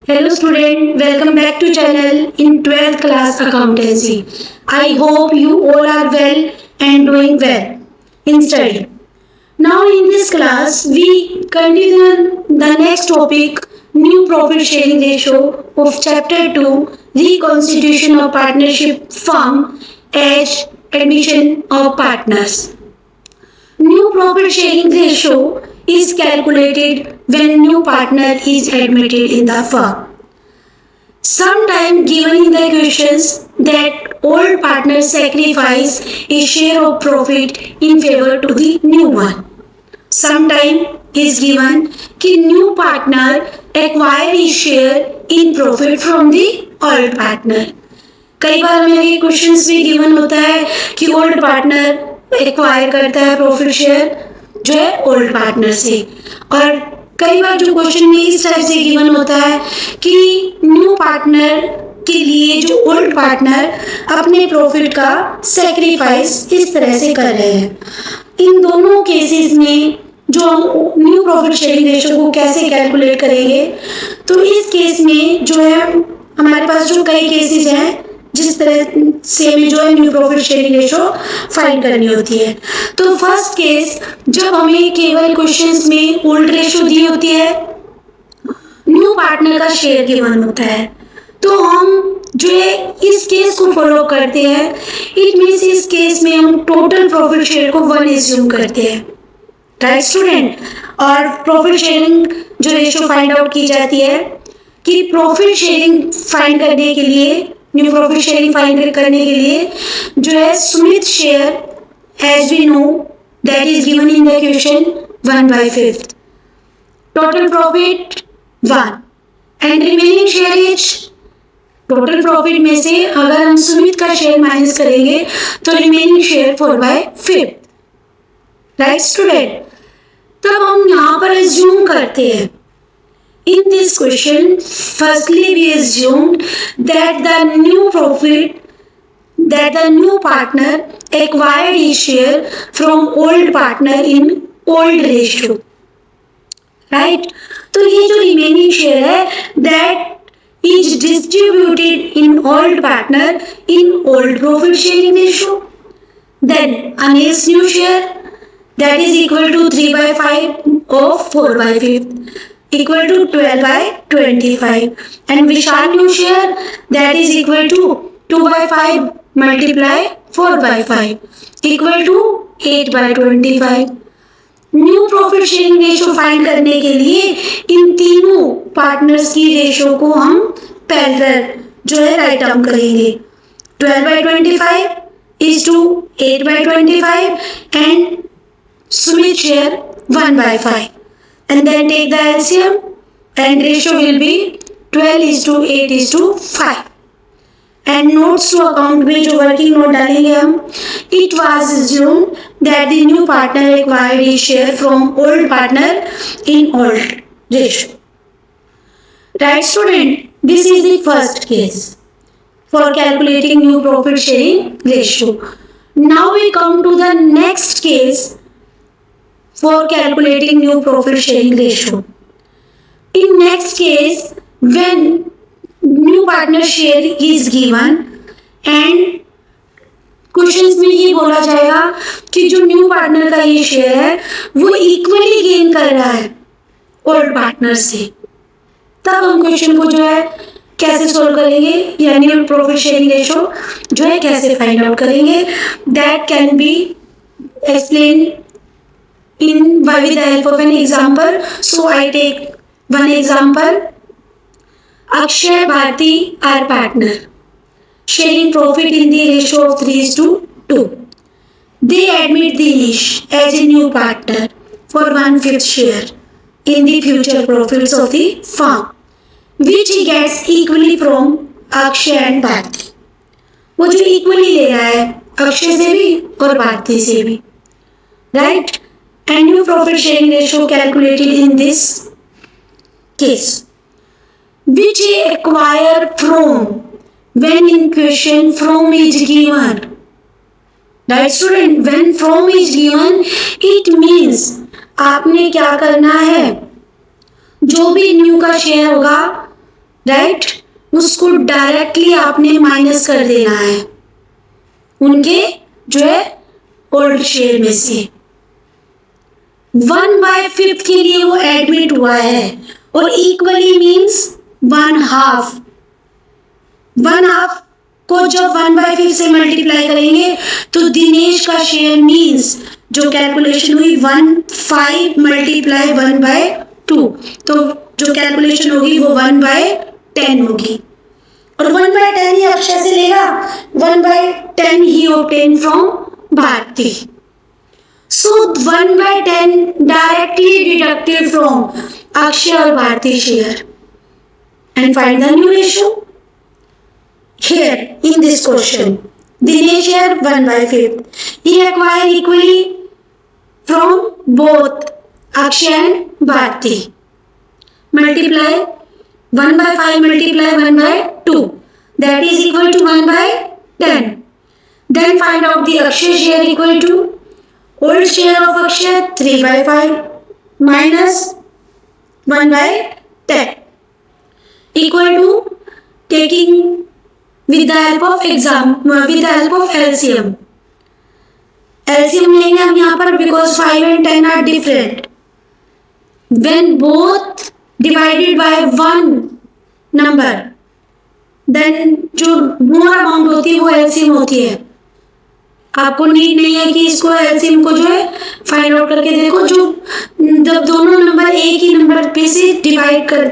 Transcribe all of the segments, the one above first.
Hello student, welcome back to channel in 12th class accountancy. I hope you all are well and doing well in study. Now in this class we continue the next topic, new profit sharing ratio of chapter 2, reconstitution of partnership firm as admission of partners. New profit sharing ratio is calculated when new partner is admitted in the firm. Sometimes given in the questions that old partners sacrifice a share of profit in favor to the new one. Sometimes is given कि new partner acquire a share in profit from the old partner. कई बार हमें ये questions भी given होता है कि old partner acquire करता है प्रॉफिट शेयर जो है ओल्ड पार्टनर से, और कई बार जो क्वेश्चन में इस टाइप से गिवन होता है कि न्यू पार्टनर के लिए जो ओल्ड पार्टनर अपने प्रॉफिट का सेक्रीफाइस इस तरह से कर रहे हैं. इन दोनों केसेस में जो हम न्यू प्रॉफिट शेयरिंग रेशियो को कैसे कैलकुलेट करेंगे, तो इस केस में जो है हमारे पास जो कई केसेस हैं जिस तरह से हमें जो है new profit sharing ratio find करनी होती है. तो फर्स्ट केस, जब हमें केवल क्वेश्चंस में ओल्ड रेशियो दी होती है, न्यू पार्टनर का शेयर गिवन होता है, तो हम जो है इस केस को फॉलो करते हैं. इट मीन्स इस केस में हम टोटल प्रॉफिट शेयर को 1 एज्यूम करते हैं. Right student. और प्रॉफिट शेयरिंग जो रेशियो फाइंड आउट की जाती है कि प्रॉफिट शेयरिंग फाइंड करने के लिए, न्यू प्रॉफिट शेयरिंग फाइंड करने के लिए जो है Sumit share as we know that is given in the question 1/5. Total profit 1 and remaining share is, total profit में से अगर हम सुमित का शेयर माइनस करेंगे तो रिमेनिंग शेयर 4/5. Right student. तब हम यहाँ पर एज्यूम करते हैं in this question, firstly we assumed that the new partner acquired his share from old partner in old ratio. Right? तो ये जो remaining share है that is distributed in old partner in old profit sharing ratio. Then Anil's new share that is equal to 3/5 of 4/5 equal to 12/25, and Vishal new share that is equal to 2/5 multiply 4/5 equal to 8/25. New profit sharing ratio find करने के लिए इन तीनों partners की ratio को हम parallel जो है write down करेंगे. 12/25 is to 8/25 and Sumit share 1/5. And then take the LCM and ratio will be 12:8:5. And notes to account में जो working note डालेंगे हम, it was assumed that the new partner acquired his share from old partner in old ratio. Right student, this is the first case for calculating new profit sharing ratio. Now we come to the next case for calculating new profit sharing ratio. In next case, when new partner share is given and questions में ये बोला जाएगा कि जो new partner का ये share है वो इक्वली गेन कर रहा है ओल्ड पार्टनर से, तब हम क्वेश्चन को जो है कैसे सोल्व करेंगे, यानी प्रॉफिट शेयरिंग रेशियो जो है कैसे फाइंड आउट करेंगे. That can be explain with the help of an example. So I take one example. Akshay Bharti are partner, sharing profit in the ratio of 3:2. They admit Dinesh as a new partner for 1/5 share in the future profits of the firm, which he gets equally from Akshay and Bharti. वो जो equally ले रहा है अक्षय से भी और भारती से भी. Right? And new profit sharing ratio calculated in this case, which he acquire from when in question from is given. Right student, when from is given it means आपने क्या करना है, जो भी न्यू का शेयर होगा राइट, उसको directly आपने माइनस कर देना है उनके जो है ओल्ड शेयर में से। 1/5 के लिए वो एडमिट हुआ है और इक्वली मीन्स 1/2। 1/2 को जब 1/5 से मल्टीप्लाई करेंगे तो दिनेश का शेयर मीन्स जो कैलकुलेशन हुई 1/5 मल्टीप्लाई 1/2, तो जो कैलकुलेशन होगी वो 1/10 होगी। और 1/10 ही अक्षय से लेगा, 1/10 ही obtained from Bharti. So 1/10 directly deducted from Akshay or Bharti share and find the new ratio. Here in this question, Dinesh share 1/5. He acquired equally from both Akshay and Bharti. Multiply 1/5 multiply 1/2. That is equal to 1/10. Then find out the Akshay share equal to old share of Akshay 3/5 minus 1/10 equal to taking with the help of LCM. LCM लेंगे हम यहाँ पर because 5 and 10 are different. When both divided by one number, then जो more amount होती है वो LCM होती है। आपको नीड नहीं है कि इसको एलसीएम को जो है फाइंड आउट करके देखो, जो जब दोनों नंबर एक ही नंबर पे से डिवाइड कर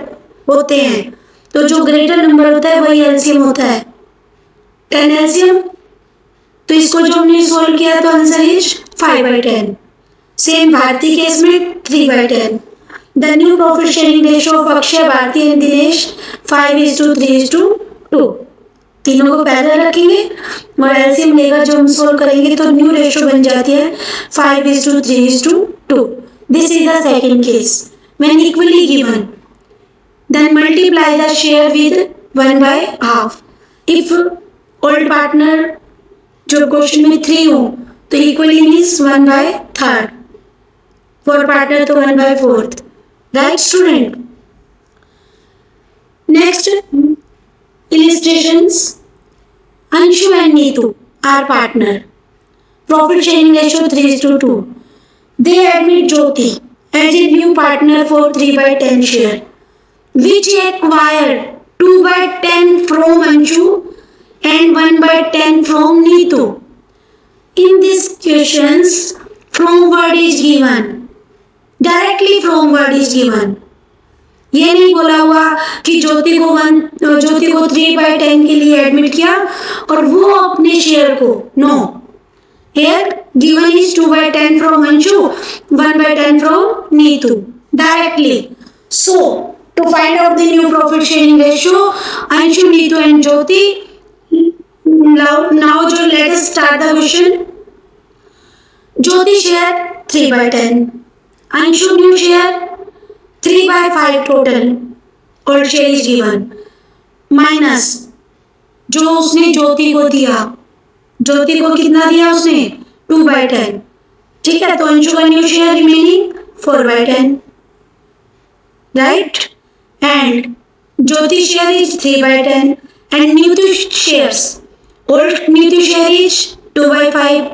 होते हैं तो जो ग्रेटर नंबर होता है वही एलसीएम होता है। 10 एलसीएम, तो इसको जो हमने सोल्व किया तो answer is 5/10। Same Bharti case में 3/10। The new profit sharing ratio of Akshay, Bharti and Dinesh 5:3:2। तीनों को पैरेलल रखेंगे और एलसीएम लेकर जो हम सोल्व करेंगे तो न्यू रेशियो बन जाती है 5:3:2। This is the second case when equally given, then multiply the share with 1/2। If old partner जो क्वेश्चन में 3 हो तो इक्वली मीन्स 1/3, फोर पार्टनर तो 1/4। Right student, next illustrations. Anshu and Neetu are partner. Profit sharing ratio 3:2. They admit Jyoti as a new partner for 3/10 share, which acquired 2/10 from Anshu and 1/10 from Neetu. In these questions, from word is given. Directly from word is given. ये नहीं बोला हुआ कि ज्योति को 3/10 के लिए admit किया और वो अपने शेयर को, no, here given is 2/10 from Anshu, 1/10 from Neetu directly. So to find out the new profit sharing ratio, Anshu, Neetu and Jyoti, now जो let us start the question. Jyoti share 3/10, Anshu new share 3/5 total, old share is given, minus जो उसने ज्योति को दिया, ज्योति को कितना दिया उसने 2/10, ठीक है, तो अंशु का new share remaining 4/10, right, and Jyoti share is 3/10 and Nitu shares, old Nitu share is 2/5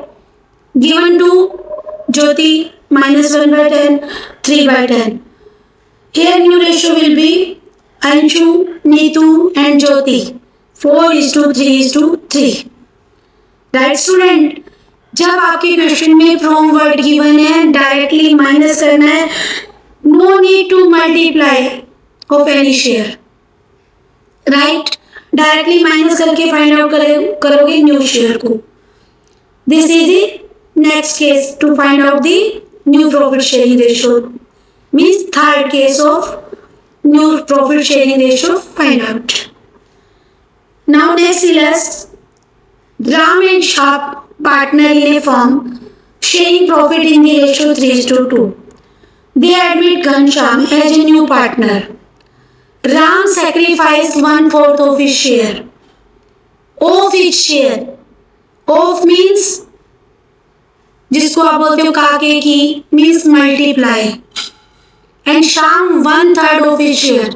given to Jyoti minus 1/10, 3/10. Here new ratio will be Anshu, Neetu and Jyoti 4:3:3. Right student? जब आपके क्वेश्चन में फ्रॉम वर्ड गिवन है डायरेक्टली माइनस करना है, no need to multiply of any share, right, directly minus करके find out करोगे new share को। This is the next case to find out the new profit sharing ratio, means third case of new profit sharing ratio find out. Now next is Ram and Sharp partner in a firm sharing profit in the ratio 3:2. They admit Ghanshyam as a new partner. Ram sacrificed 1/4 of his share. Of his share. Of means जिसको आप बोलते हो काके की, means multiply. And Sham 1/3 of his share.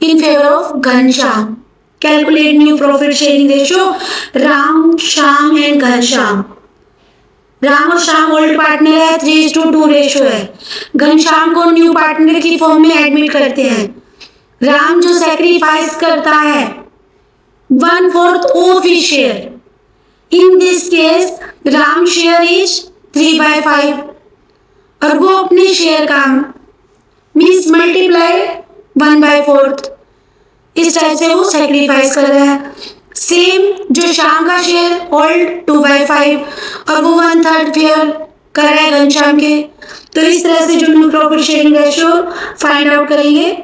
in favor of Ghanshyam. Calculate new profit sharing ratio. Ram, Shyam and Ghanshyam. Ram और Shyam old partner है, 3:2 ratio है। घनश्याम को न्यू पार्टनर की फॉर्म में एडमिट करते हैं। राम जो सैक्रिफाइस करता है 1/4 of his share. In this case Ram share is 3/5 और वो अपने शेयर का मीन्स मल्टीप्लाई 1/4 इस टाइप से वो सैक्रिफाइस कर रहा है। सेम जो श्याम का शेयर ओल्ड 2/5 और वो 1/3 फेयर कर रहा है घनश्याम के। तो इस तरह से जो new profit sharing ratio find out करेंगे।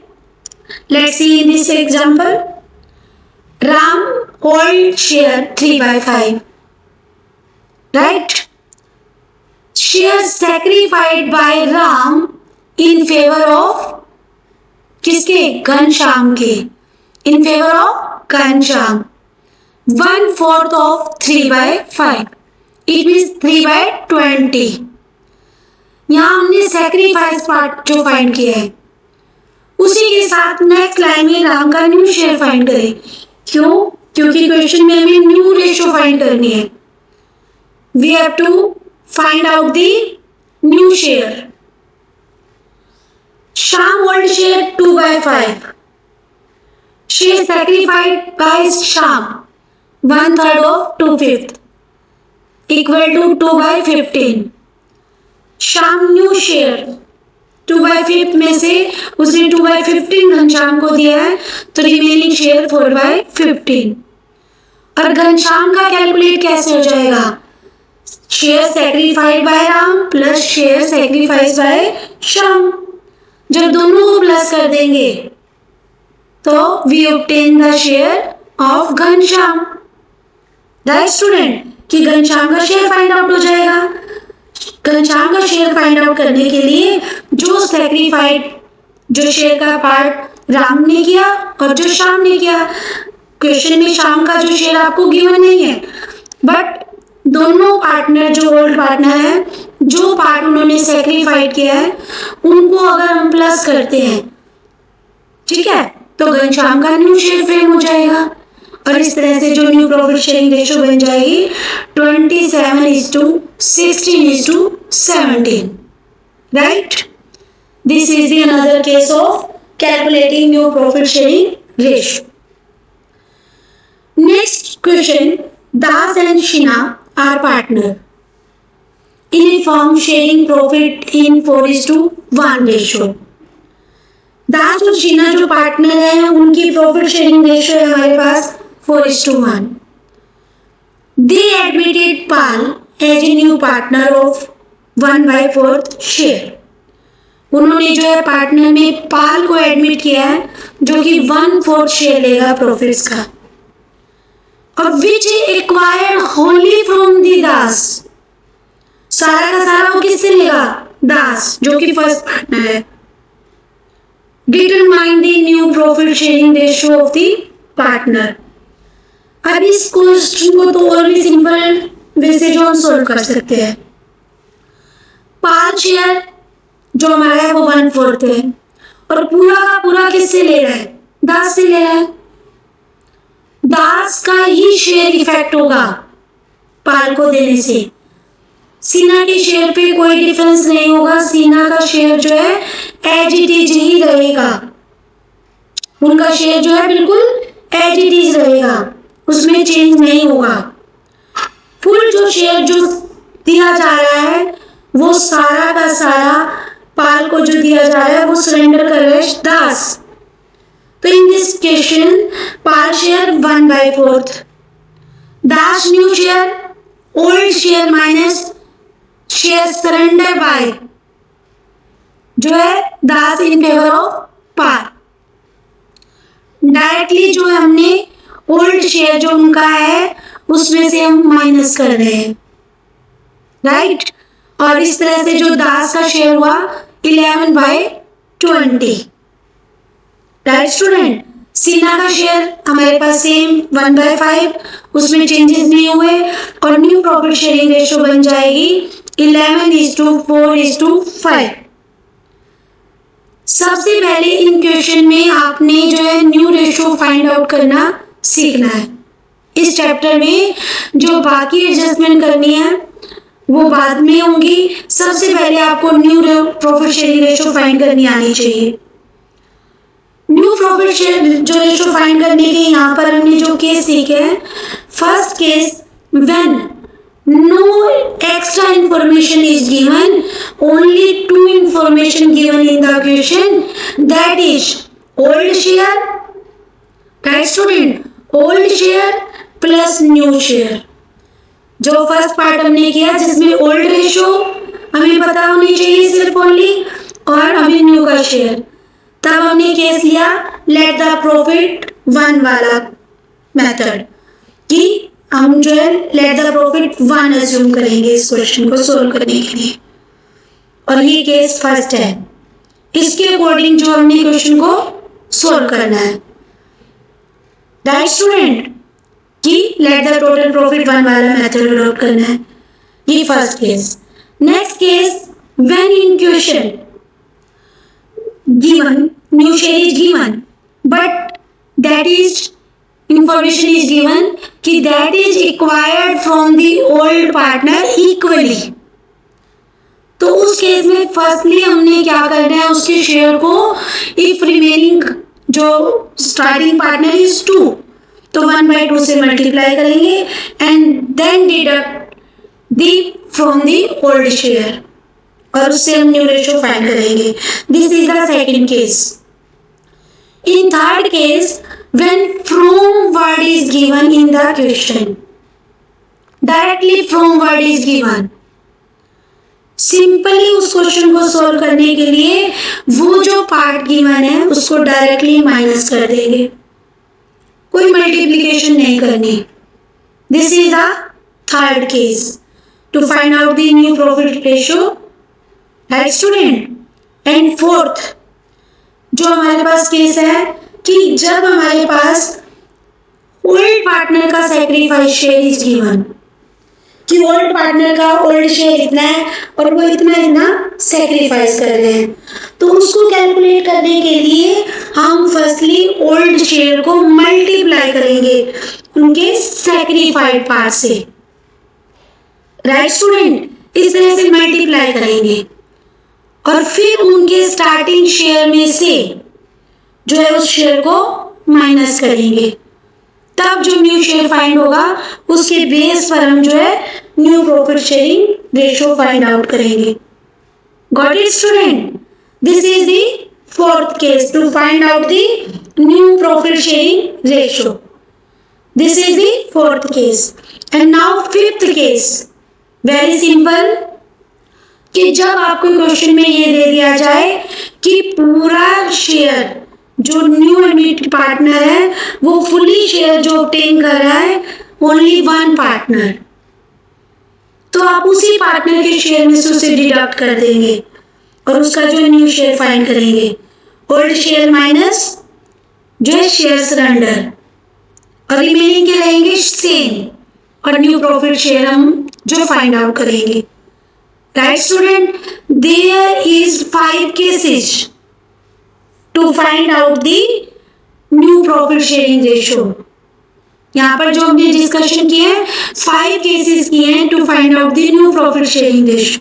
Let's see in this example. Ram old share 3/5, right. Share sacrificed by Ram in favour of किसके? घनश्याम के। In favour of Ghanshyam 1/4 of 3/5, it means 3/20। यहाँ हमने सैक्रिफाइस पार्ट जो फाइंड किया है उसी के साथ नेक्स्ट लाइन में राम का न्यू शेयर फाइंड करें। क्यों? क्योंकि क्वेश्चन में हमें न्यू रेशो फाइंड करनी है। We have to find out the new share. Shyam old share 2/5, share sacrificed by Shyam 1/3 of 2/5 equal to 2/15। Shyam new share 2/5 में से उसने 2/15 घनश्याम को दिया है तो रिमेनिंग शेयर 4/15। और घनश्याम का कैलकुलेट कैसे हो जाएगा? Share sacrificed by Ram plus share sacrifice by Shyam. जब दोनों को प्लस कर देंगे तो we obtain the share of Ghanshyam. Right student, कि घनश्याम का शेयर फाइंड आउट हो जाएगा। घनश्याम का शेयर फाइंड आउट करने के लिए जो सैक्रिफाइड जो शेयर का पार्ट राम ने किया और जो श्याम ने किया। क्वेश्चन में श्याम का जो शेयर आपको गिवन नहीं है, बट दोनों पार्टनर जो ओल्ड पार्टनर है जो पार्ट उन्होंने सैक्रिफाइड किया है उनको अगर हम प्लस करते हैं, ठीक है, तो घनश्याम का न्यू शेयर फ्रेम हो जाएगा। और इस तरह से जो न्यू प्रॉफिट शेयरिंग रेशो बन जाएगी 27:16:17, right. This is the another case of calculating new profit sharing ratio. Next question, Das and Sheena are partner in a firm sharing profit in 4:1 ratio. Das और शीना जो पार्टनर है उनकी प्रॉफिट शेयरिंग रेशो है हमारे पास 4:1। They admitted Pal as a new partner of 1/4 share. उन्होंने जो है partner में पाल को एडमिट किया है जो कि 1/4 शेयर लेगा प्रॉफिट्स का। और विच एक्वायर्ड होली फ्रॉम दी दास। सारा का सारा वो किससे लेगा? दास जो कि फर्स्ट पार्टनर है। Determine the new profit sharing ratio of the partner. अब इस क्वेश्चन को तो और भी सिंपल वे से जो हम सोल्व कर सकते हैं। पाल शेयर जो हमारा है वो 1/4 है और पूरा का पूरा किससे ले रहा है? दास से ले रहा है। दास का ही शेयर इफेक्ट होगा पाल को देने से। सीना के शेयर पे कोई डिफरेंस नहीं होगा। सीना का शेयर जो है एज इट इज ही रहेगा। उनका शेयर जो है बिल्कुल एज इट इज रहेगा, उसमें चेंज नहीं होगा। फुल जो शेयर जो दिया जा रहा है वो सारा का सारा पाल को जो दिया जा रहा है वो सरेंडर कर रहा है दास। तो in this question Pal share 1/4, Das new share old share minus share surrender by जो है Das in favour of Pal. Directly जो हमने ओल्ड शेयर जो उनका है उसमें से हम माइनस कर रहे हैं, राइट। और इस तरह से जो दास का शेयर हुआ 11/20, राइट स्टूडेंट। सीना का शेयर हमारे पास सेम 1/5, उसमें चेंजेस नहीं हुए और न्यू प्रॉफिट शेयरिंग रेशो बन जाएगी 11:4:5। सबसे पहले इन क्वेश्चन में आपने जो है न्यू रेशो फाइंड आउट करना सीखना है। इस चैप्टर में जो बाकी एडजस्टमेंट करनी है वो बाद में होंगी। सबसे पहले आपको new profit sharing ratio find करनी आनी चाहिए। न्यू प्रॉफिट शेयर जो रेशो फाइंड करने के यहाँ पर हमने जो केस सीखे हैं, first case when no extra information is given, only two information given in the question, that is old share, right student, old share plus new share। जो फर्स्ट पार्ट हमने किया जिसमें ओल्ड रेशो हमें पता होनी चाहिए सिर्फ ओनली, और हमें न्यू का शेयर, तब हमने केस लिया लेट द प्रॉफिट वन वाला मेथड कि हम जो है let the profit one assume करेंगे इस क्वेश्चन को सोल्व करने के लिए, और ये केस फर्स्ट है। इसके अकॉर्डिंग जो हमने क्वेश्चन को सोल्व करना है, राइट स्टूडेंट, कि let the total profit one वाला मेथड अडॉप्ट करना है। ये first case. Next case, when in question given new share is given but that is information is given कि that is acquired from the old partner equally, तो उस case में firstly हमने क्या करना है, उसके शेयर को इफ रिमेनिंग जो स्टार्टिंग पार्टनर इज 2 तो 1/2 से मल्टीप्लाई करेंगे and then deduct the from the old share, और उससे हम न्यू रेशो फाइंड करेंगे। This is the second case. In third case, when from word is given in the question, directly from word is given, simply उस question को solve करने के लिए वो जो पार्ट गिवन है उसको डायरेक्टली माइनस कर देंगे, कोई मल्टीप्लीकेशन नहीं करनी। This is the third case to find out the new profit ratio, right student. And fourth जो हमारे पास केस है कि जब हमारे पास ओल्ड पार्टनर का सैक्रिफाइस शेयर इज गिवन, कि ओल्ड पार्टनर का ओल्ड शेयर इतना है और वो इतना इतना सैक्रिफाइस कर रहे हैं, तो उसको कैलकुलेट करने के लिए हम फर्स्टली ओल्ड शेयर को मल्टीप्लाई करेंगे उनके सैक्रिफाइड पार्ट से, राइट स्टूडेंट। इस तरह से मल्टीप्लाई करेंगे और फिर उनके स्टार्टिंग शेयर में से जो है उस शेयर को माइनस करेंगे, तब जो न्यू शेयर फाइंड होगा उसके बेस पर हम जो है new profit sharing ratio find out करेंगे। Got it student? This is the fourth case to find out the new profit sharing ratio. This is the fourth case. And now fifth case, very simple, कि जब आपको question में ये दे दिया जाए कि पूरा शेयर जो न्यू एडमिट पार्टनर है वो फुली शेयर जो ऑब्टेन कर रहा है ओनली वन पार्टनर, तो आप उसी पार्टनर के शेयर में से उसे डिडक्ट कर देंगे और उसका जो न्यू शेयर फाइंड करेंगे, ओल्ड शेयर माइनस जो है शेयर सरेंडर, और रिमेनिंग के रहेंगे सेम, और न्यू प्रॉफिट शेयर हम जो फाइंड आउट करेंगे। Right student, there is 5 cases to find out the new profit sharing ratio। यहाँ पर जो हमने डिस्कशन किए हैं 5 केसेस किए हैं to find out the new profit sharing ratio,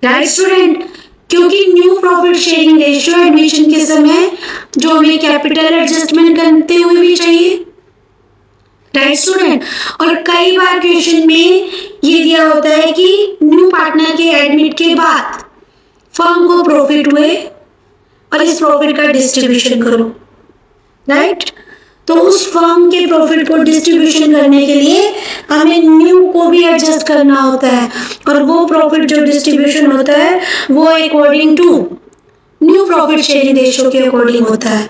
right student. क्योंकि new profit sharing ratio admission के समय जो हमें कैपिटल एडजस्टमेंट करते हुए भी चाहिए, राइट स्टूडेंट। और कई बार क्वेश्चन में ये दिया होता है कि न्यू पार्टनर के एडमिट के बाद फर्म को प्रॉफिट हुए और इस प्रॉफिट का डिस्ट्रीब्यूशन करो, राइट। तो उस फर्म के प्रॉफिट को डिस्ट्रीब्यूशन करने के लिए हमें न्यू को भी एडजस्ट करना होता है, और वो प्रॉफिट जो डिस्ट्रीब्यूशन होता है वो according to new profit sharing ratio के अकॉर्डिंग होता है।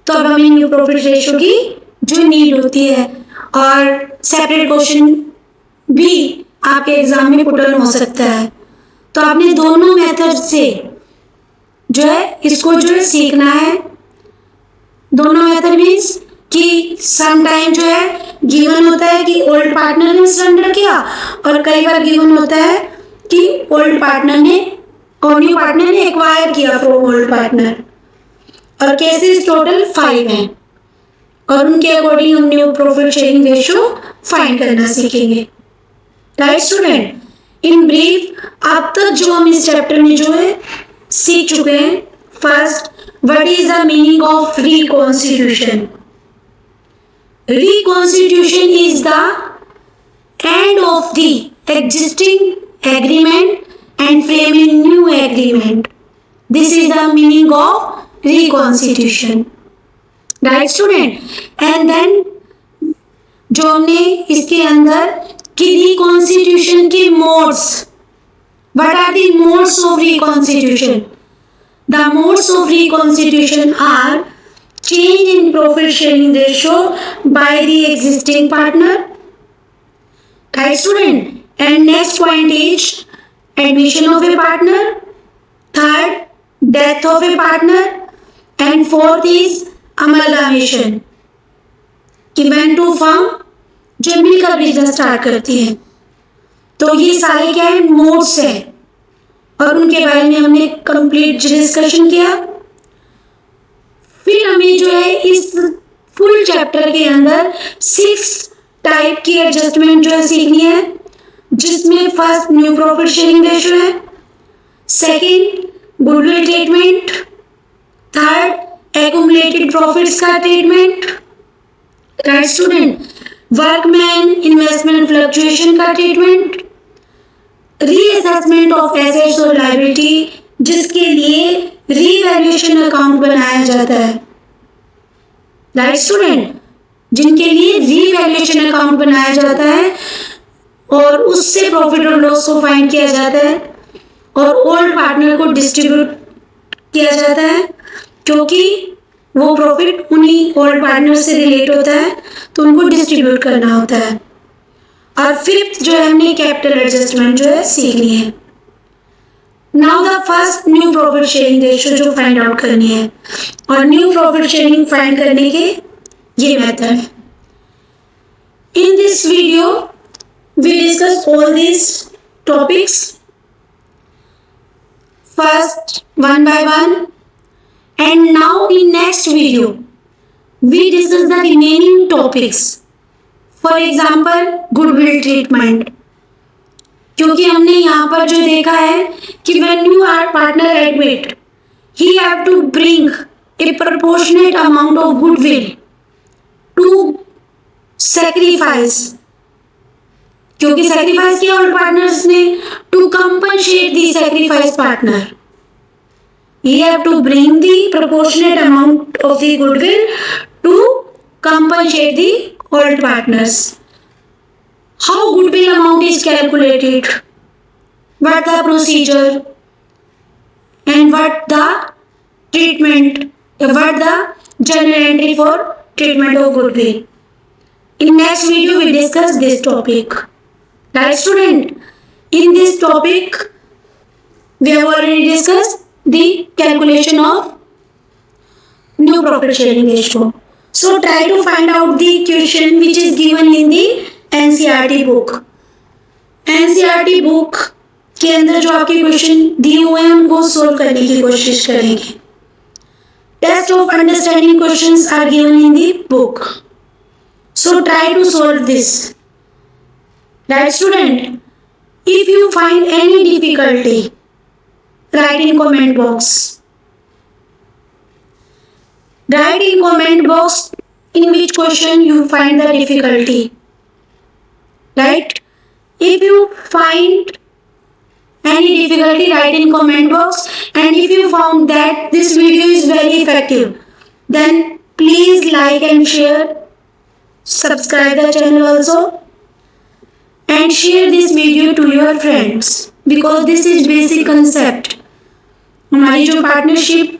तो अब हमें न्यू प्रॉफिट रेशियो की जो नीड होती है, और सेपरेट क्वेश्चन भी आपके एग्जाम में पुट ऑन हो सकता है, तो आपने दोनों मेथड से जो है इसको जो है सीखना है। दोनों मेथड मीन्स कि सम टाइम जो है गिवन होता है कि ओल्ड पार्टनर ने सरेंडर किया, और कई बार गिवन होता है कि ओल्ड पार्टनर ने और न्यू पार्टनर ने एक्वायर किया फ्रॉम ओल्ड पार्टनर, और केसेस टोटल 5 हैं, और उनके अकॉर्डिंग हम new profit sharing ratio find करना सीखेंगे। राइट स्टूडेंट, इन ब्रीफ अब तक जो हम इस चैप्टर में जो है सीख चुके हैं, first, what is the meaning of reconstitution. Reconstitution is the end of the existing agreement and framing new agreement. This is the meaning of reconstitution. Right student? And then जो हमने इसके अंदर कि reconstitution के modes. What are the modes of reconstitution? The modes of reconstitution are change in profit sharing ratio by the existing partner. Right student? And next point is admission of a partner. Third, death of a partner. And fourth is amalgamation. कि when two firm जो मिलकर business start करती है, तो ये सारे क्या है, मोड्स है, और उनके बारे में हमने कंप्लीट डिस्कशन किया। फिर हमें जो है इस फुल चैप्टर के अंदर 6 टाइप की एडजस्टमेंट जो है सीखनी है, जिसमें first new profit sharing ratio है, second goodwill treatment, third accumulated profits का treatment, right student, workman investment fluctuation का ट्रीटमेंट, रीअसेसमेंट ऑफ एसेट्स और लायबिलिटी, जिसके लिए रीवैल्यूएशन अकाउंट बनाया जाता है। राइट स्टूडेंट, जिनके लिए रीवैल्यूएशन अकाउंट बनाया जाता है और उससे प्रॉफिट और लॉस को फाइंड किया जाता है, और ओल्ड पार्टनर को डिस्ट्रीब्यूट किया जाता है, क्योंकि वो प्रॉफिट उन्हीं ओल्ड पार्टनर से रिलेट होता है, तो उनको डिस्ट्रीब्यूट करना होता है। और फिफ्थ जो है हमने कैपिटल एडजस्टमेंट जो है सीखनी है। Now the first new profit sharing ratio जो फाइंड आउट करनी है, और न्यू प्रॉफिट शेयरिंग फाइंड करने के ये मेथड है। In this video we discuss all this topics first one by one, and now in next video we discuss the remaining topics. For example goodwill treatment, क्योंकि हमने यहाँ पर जो देखा है कि when you are partner admit, he have to bring a proportionate amount of goodwill to sacrifice, क्योंकि sacrifice किया और partners ने to compensate the sacrifice partner. He have to bring the proportionate amount of the goodwill to compensate the old partners. How goodwill amount is calculated? What the procedure? And what the treatment? What the journal entry for treatment of goodwill? In next video we discuss this topic. Right student? In this topic we have already discussed the calculation of new profit sharing ratio. So try to find out the question which is given in the NCERT book. NCERT book के अंदर जो आपके question दिए हुए हैं उनको solve करने की कोशिश करेंगे। Test of understanding questions are given in the book, so try to solve this. Right student, if you find any difficulty write in comment box. Write in comment box in which question you find the difficulty. Right? If you find any difficulty, write in comment box, and if you found that this video is very effective, then please like and share, subscribe the channel also, and share this video to your friends, because this is basic concept. हमारी जो partnership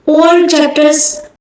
all chapters